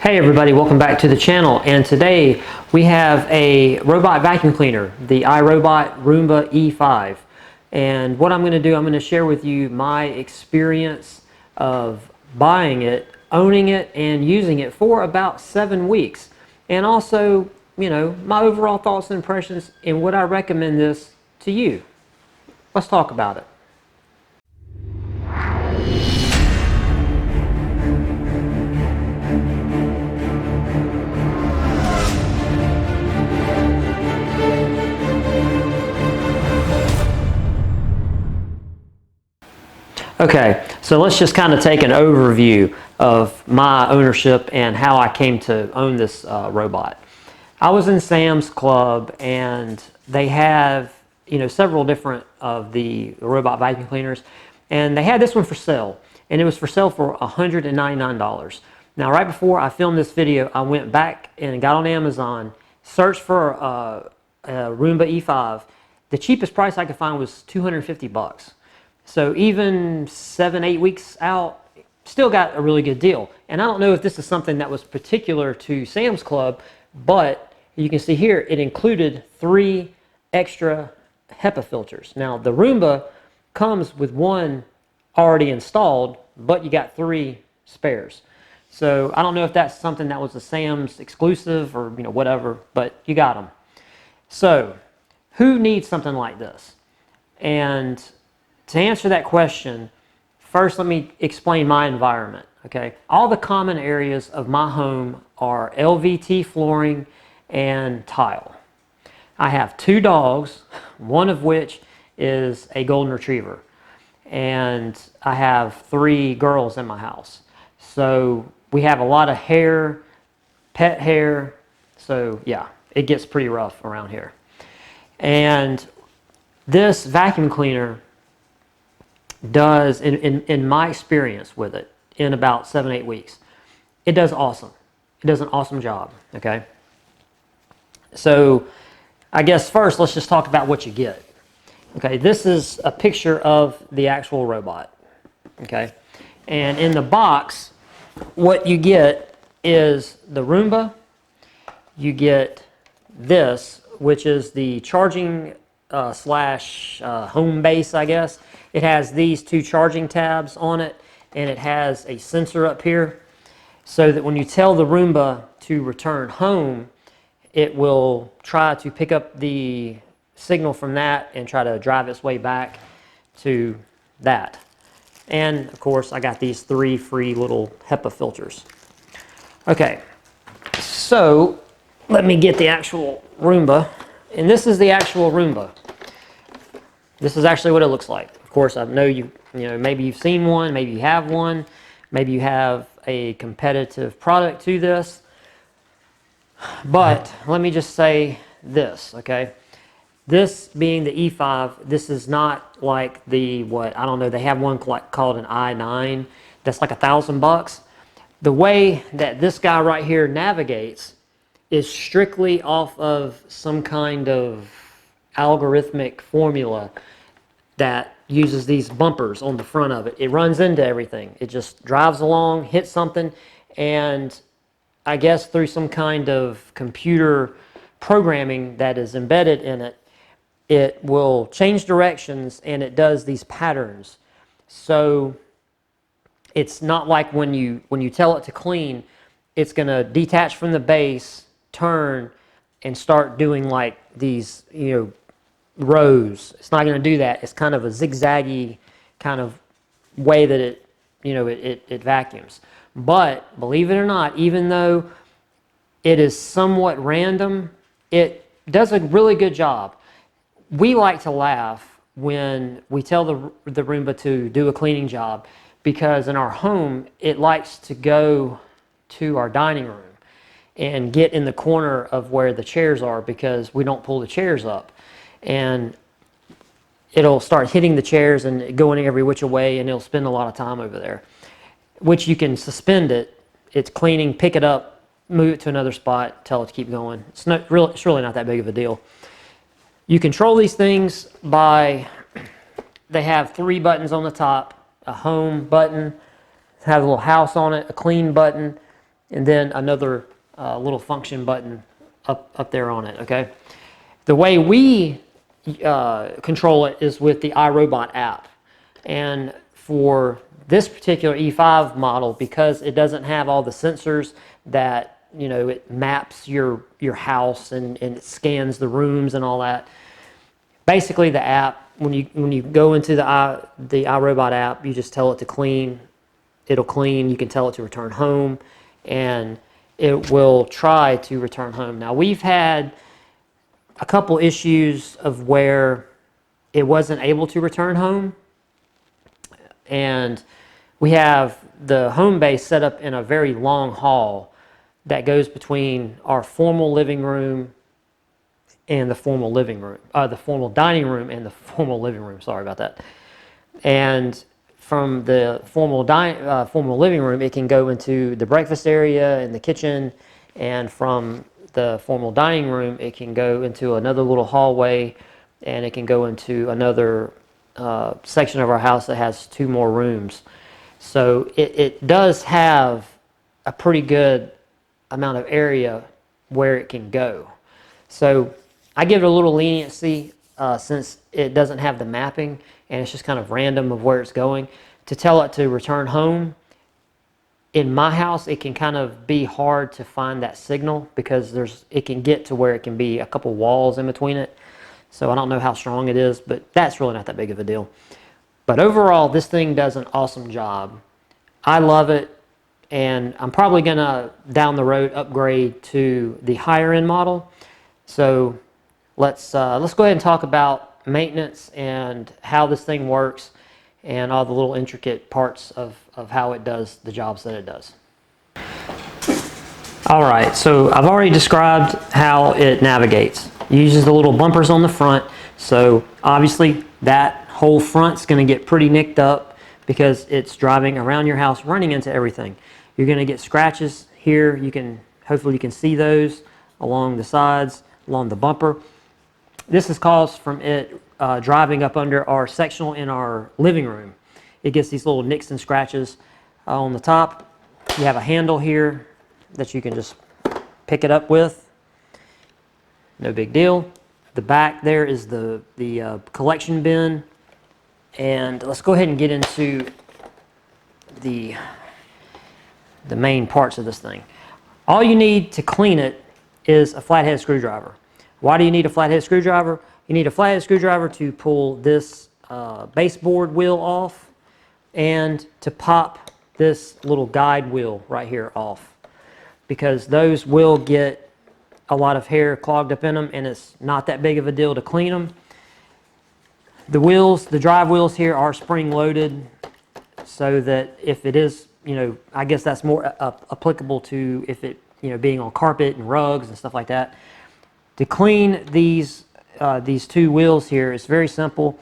Hey everybody, welcome back to the channel, and today we have a robot vacuum cleaner, the iRobot Roomba E5. And what I'm going to do, I'm going to share with you my experience of buying it, owning it, and using it for about 7 weeks. And also, my overall thoughts and impressions, and would I recommend this to you? Let's talk about it. Okay, so let's just kind of take an overview of my ownership and how I came to own this robot. I was in Sam's Club, and they have several different of the robot vacuum cleaners, and they had this one for sale, and it was for sale for $199. Now, right before I filmed this video, I went back and got on Amazon, searched for a Roomba E5. The cheapest price I could find was $250. So even 7-8 weeks out, still got a really good deal. And I don't know if this is something that was particular to Sam's Club, but you can see here it included 3 extra HEPA filters. Now the Roomba comes with one already installed, but you got 3 spares. So I don't know if that's something that was a Sam's exclusive or whatever, but you got them. So who needs something like this? And to answer that question, first let me explain my environment, okay? All the common areas of my home are LVT flooring and tile. I have 2 dogs, one of which is a golden retriever, and I have 3 girls in my house. So we have a lot of hair, pet hair, so yeah, it gets pretty rough around here. And this vacuum cleaner does, in my experience with it, in about 7-8 weeks, it does awesome. It does an awesome job, okay? So I guess first let's just talk about what you get. Okay, this is a picture of the actual robot, okay? And in the box, what you get is the Roomba. You get this, which is the charging slash home base, I guess. It has these 2 charging tabs on it, and it has a sensor up here so that when you tell the Roomba to return home, it will try to pick up the signal from that and try to drive its way back to that. And of course, I got these 3 free little HEPA filters. Okay, so let me get the actual Roomba, and this is the actual Roomba. This is actually what it looks like. Of course, I know maybe you've seen one, maybe you have one, maybe you have a competitive product to this. But let me just say this, okay? This being the E5, this is not like the, I don't know, they have one called an i9 that's like $1,000. The way that this guy right here navigates is strictly off of some kind of algorithmic formula that uses these bumpers on the front of it. It runs into everything. It just drives along, hits something, and I guess through some kind of computer programming that is embedded in it, it will change directions, and it does these patterns. So it's not like when you tell it to clean, it's going to detach from the base, turn, and start doing like these, rows. It's not going to do that. It's kind of a zigzaggy kind of way that it vacuums. But believe it or not, even though it is somewhat random, it does a really good job. We like to laugh when we tell the Roomba to do a cleaning job, because in our home it likes to go to our dining room and get in the corner of where the chairs are, because we don't pull the chairs up. And it'll start hitting the chairs and going every which way, and it'll spend a lot of time over there, which you can suspend it. It's cleaning, pick it up, move it to another spot, tell it to keep going. It's really not that big of a deal. You control these things by, they have 3 buttons on the top, a home button, has a little house on it, a clean button, and then another little function button up there on it, okay? The way we control it is with the iRobot app. And for this particular E5 model, because it doesn't have all the sensors that, you know, it maps your house and it scans the rooms and all that. Basically, the app, when you go into the iRobot app, you just tell it to clean. It'll clean. You can tell it to return home, and it will try to return home. Now, we've had a couple issues of where it wasn't able to return home, and we have the home base set up in a very long hall that goes between our formal living room and the formal living room, the formal dining room and the formal living room. Sorry about that. And from the formal living room, it can go into the breakfast area and the kitchen, and from the formal dining room, it can go into another little hallway, and it can go into another section of our house that has 2 more rooms. So it does have a pretty good amount of area where it can go. So I give it a little leniency since it doesn't have the mapping and it's just kind of random of where it's going. To tell it to return home, in my house, it can kind of be hard to find that signal because it can get to where it can be a couple walls in between it. So I don't know how strong it is, but that's really not that big of a deal. But overall, this thing does an awesome job. I love it, and I'm probably gonna, down the road, upgrade to the higher end model. So let's go ahead and talk about maintenance and how this thing works and all the little intricate parts of how it does the jobs that it does. All right, so I've already described how it navigates. It uses the little bumpers on the front, so obviously that whole front's going to get pretty nicked up because it's driving around your house, running into everything. You're going to get scratches here. Hopefully you can see those along the sides, along the bumper. This is caused from it driving up under our sectional in our living room. It gets these little nicks and scratches on the top. You have a handle here that you can just pick it up with. No big deal. The back there is the collection bin. And let's go ahead and get into the main parts of this thing. All you need to clean it is a flathead screwdriver. Why do you need a flathead screwdriver? You need a flathead screwdriver to pull this baseboard wheel off and to pop this little guide wheel right here off, because those will get a lot of hair clogged up in them and it's not that big of a deal to clean them. The wheels, the drive wheels here are spring loaded so that if it is, you know, I guess that's more applicable to if it, you know, being on carpet and rugs and stuff like that. To clean these 2 wheels here, it's very simple.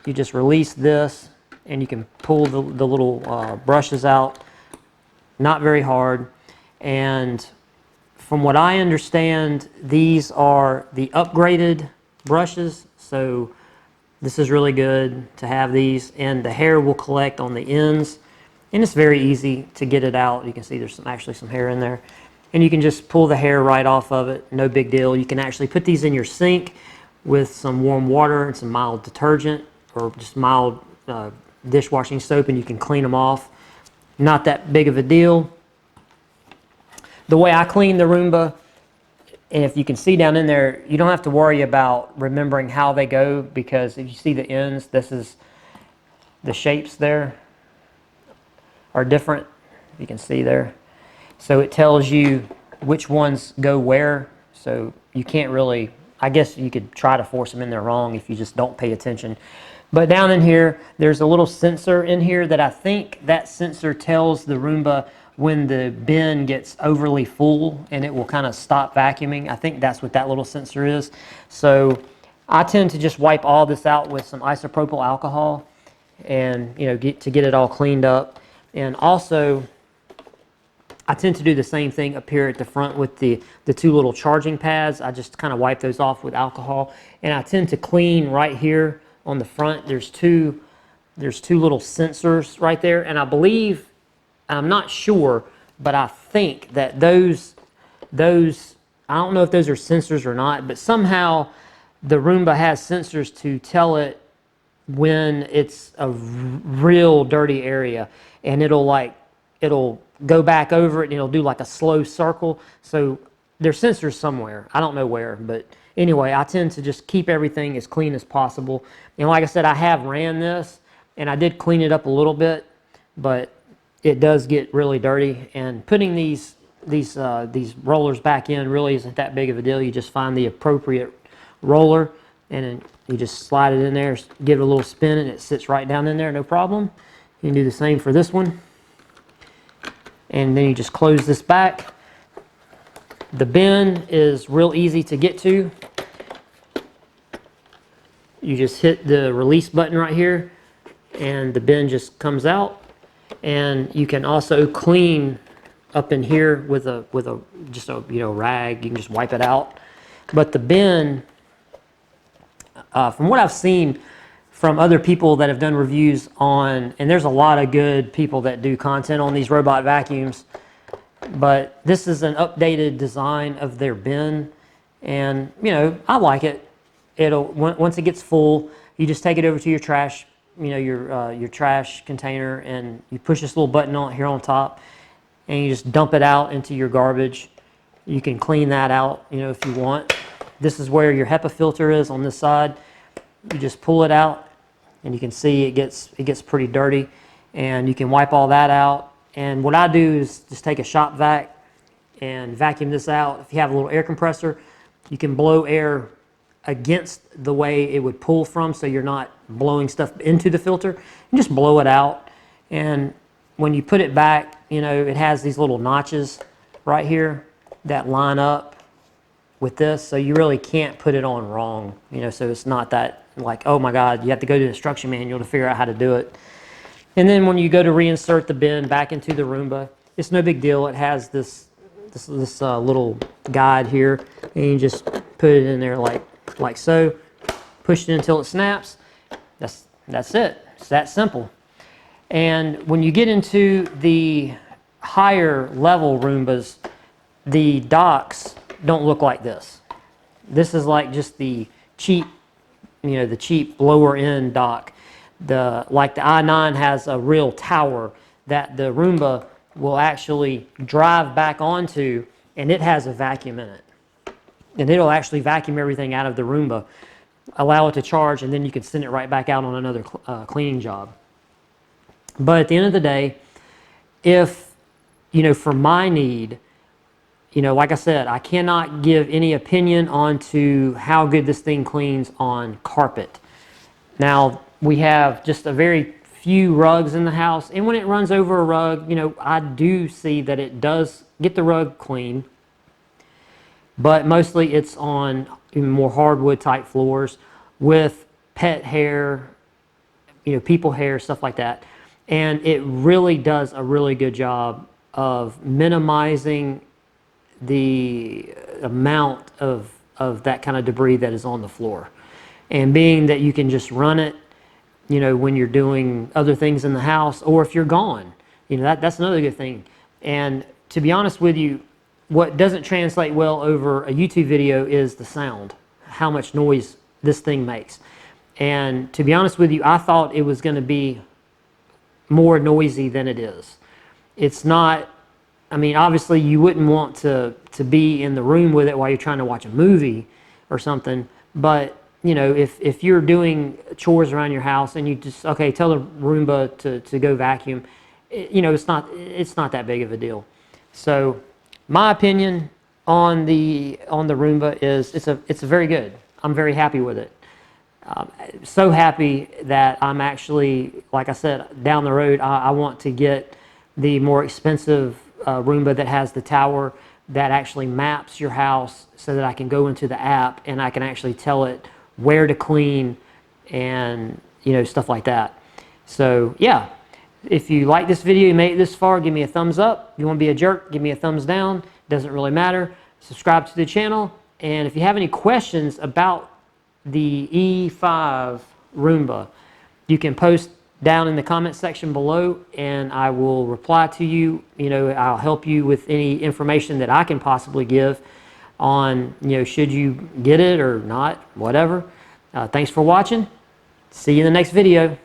You just release this and you can pull the little brushes out. Not very hard. And from what I understand, these are the upgraded brushes. So this is really good to have these, and the hair will collect on the ends. And it's very easy to get it out. You can see there's actually some hair in there. And you can just pull the hair right off of it, no big deal. You can actually put these in your sink with some warm water and some mild detergent or just mild dishwashing soap, and you can clean them off. Not that big of a deal. The way I clean the Roomba, and if you can see down in there, you don't have to worry about remembering how they go, because if you see the ends, this is the shapes there are different. You can see there. So it tells you which ones go where. So you can't really, I guess you could try to force them in there wrong if you just don't pay attention. But down in here, there's a little sensor in here that I think that sensor tells the Roomba when the bin gets overly full, and it will kind of stop vacuuming. I think that's what that little sensor is. So I tend to just wipe all this out with some isopropyl alcohol and, you know, get it all cleaned up. And also, I tend to do the same thing up here at the front with the 2 little charging pads. I just kind of wipe those off with alcohol. And I tend to clean right here on the front. There's two little sensors right there. And I believe, I'm not sure, but I think that those, I don't know if those are sensors or not, but somehow the Roomba has sensors to tell it when it's a real dirty area, and it'll go back over it and it'll do like a slow circle. So there's sensors somewhere. I don't know where, but anyway, I tend to just keep everything as clean as possible. And like I said, I have ran this and I did clean it up a little bit, but it does get really dirty. And putting these rollers back in really isn't that big of a deal. You just find the appropriate roller and then you just slide it in there, give it a little spin, and it sits right down in there, no problem. You can do the same for this one. And then you just close this back. The bin is real easy to get to. You just hit the release button right here, and the bin just comes out. And you can also clean up in here with a just a rag. You can just wipe it out. But the bin, from what I've seen from other people that have done reviews on, and there's a lot of good people that do content on these robot vacuums, but this is an updated design of their bin, and I like it. Once it gets full, you just take it over to your trash, your trash container, and you push this little button on here on top, and you just dump it out into your garbage. You can clean that out, if you want. This is where your HEPA filter is on this side. You just pull it out, and you can see it gets pretty dirty, and you can wipe all that out. And what I do is just take a shop vac and vacuum this out. If you have a little air compressor, you can blow air against the way it would pull from, so you're not blowing stuff into the filter. You just blow it out, and when you put it back, it has these little notches right here that line up with this, so you really can't put it on wrong, so it's not that like, oh my God, you have to go to the instruction manual to figure out how to do it. And then when you go to reinsert the bin back into the Roomba, it's no big deal. It has this little guide here, and you just put it in there like so, push it until it snaps. That's it. It's that simple. And when you get into the higher level Roombas, the docks don't look like this. This is like just the cheap, the cheap lower end dock. Like the i9 has a real tower that the Roomba will actually drive back onto, and it has a vacuum in it. And it'll actually vacuum everything out of the Roomba, allow it to charge, and then you can send it right back out on another cleaning job. But at the end of the day, if, for my need, like I said, I cannot give any opinion onto how good this thing cleans on carpet. Now, we have just a very few rugs in the house, and when it runs over a rug, I do see that it does get the rug clean, but mostly it's on more hardwood type floors with pet hair, people hair, stuff like that. And it really does a really good job of minimizing the amount of that kind of debris that is on the floor. And being that you can just run it, when you're doing other things in the house, or if you're gone, that's another good thing. And to be honest with you, what doesn't translate well over a YouTube video is the sound, how much noise this thing makes. And to be honest with you, I thought it was going to be more noisy than it is. It's not. I mean, obviously you wouldn't want to be in the room with it while you're trying to watch a movie or something, but if you're doing chores around your house and you just, okay, tell the Roomba to go vacuum, it's not that big of a deal. So my opinion on the Roomba is it's a very good. I'm very happy with it. So happy that I'm actually, like I said, down the road, I want to get the more expensive Roomba that has the tower that actually maps your house, so that I can go into the app and I can actually tell it where to clean and stuff like that. So yeah, if you like this video, you made it this far, give me a thumbs up. If you want to be a jerk, give me a thumbs down. Doesn't really matter. Subscribe to the channel, and if you have any questions about the E5 Roomba, you can post down in the comment section below, and I will reply to you. I'll help you with any information that I can possibly give on, should you get it or not, whatever. Thanks for watching. See you in the next video.